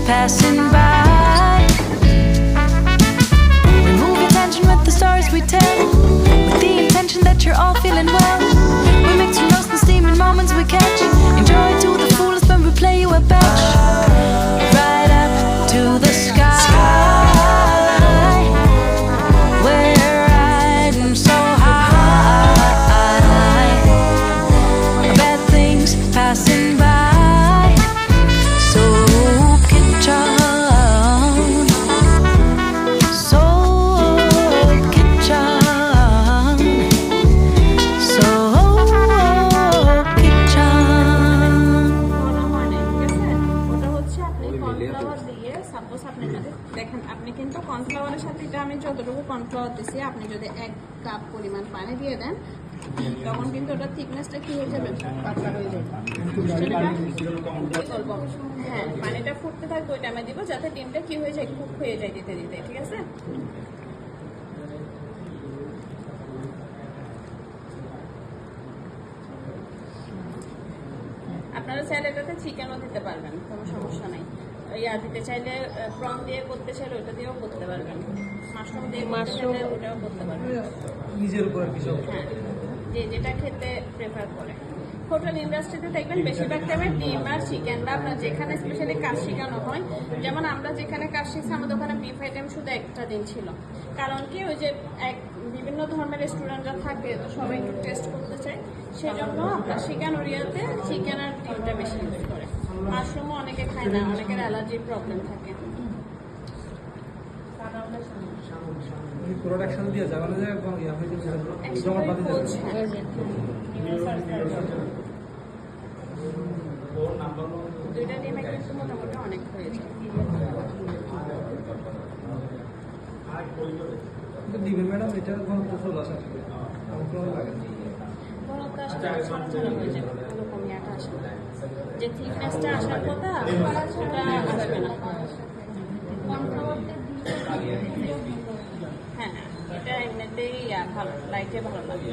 passing by. Remove your tension with the stories we tell, with the intention that you're all feeling well. We mix and roast and steaming moments we catch. Enjoy to the fullest when we play you a batch. Right up to the sky, we're riding so high. Bad things passing by, so catch on, so catch on, so catch on. ওটা হচ্ছে আপনি cornflour দিয়ে suppose আপনি যদি দেখেন আপনি কিন্তু কর্নফ্লাওয়ারের সাথে এটা আমি যতটুকু কর্নফ্লাওয়ার দিছি আপনি যদি 1 কাপ পরিমাণ পানি দিয়ে দেন তখন কিন্তু ওটার থিকনেসটা কি হয়ে যাবে পাতলা হয়ে যাবে। হ্যাঁ পানিটা ফুটতে থাকবে ওই টাইমে দিব যাতে ডিমটা কি হয়ে যায় কুক হয়ে যায় দিতে দিতে ঠিক আছে। আপনারা চাইলে এটাতে চিকেনও দিতে পারবেন কোনো সমস্যা নাই। ইয়া দিতে চাইলে প্রন দিয়ে করতে চাইলে ওটা দিয়েও করতে পারবেন, মাশরুম দিয়ে মাশরুম ওটাও করতে পারবেন নিজের উপর কিছু। হ্যাঁ যে যেটা খেতে প্রেফার করে। হোটেল ইন্ডাস্ট্রিতে দেখবেন বেশিরভাগ টাইমে ডিম আর চিকেন বা আপনার যেখানে স্পেশালি কাজ শেখানো হয়, যেমন আমরা যেখানে কাজ শিখছি আমাদের ওখানে বিফ আইটেম শুধু একটা দিন ছিল। কারণ কি ওই যে বিভিন্ন ধর্মের রেস্টুরেন্টরা থাকে তো সবাই একটু টেস্ট করতে চায়, সেজন্য আমরা শেখানো এরিয়াতে চিকেন আর ডিমটা বেশি ইউজ করে। মাশরুমও অনেকে খায় না, অনেকের অ্যালার্জির প্রবলেম থাকে। প্রোডাকশন দিয়ে যাবেন যে একদম ইয়া হয়ে যাবে জমা বাদি যাবে। দুইটা ডিমে কিন্তু মোটামুটি অনেক হয়ে যায়। দিবেন ম্যাডাম, এটা ঘনত্ব 16 আছে আমার কোনো লাগে না। ঘনত্ব আসলে ছাড়া ছাড়া হয়ে যাবে, কোনো কমিয়াটা আসে না। যে থিকনেসটা আসার কথা ওটা আসবে না। হ্যাঁ এটা এমনিতেই ভালো, লাইটে ভালো লাগে।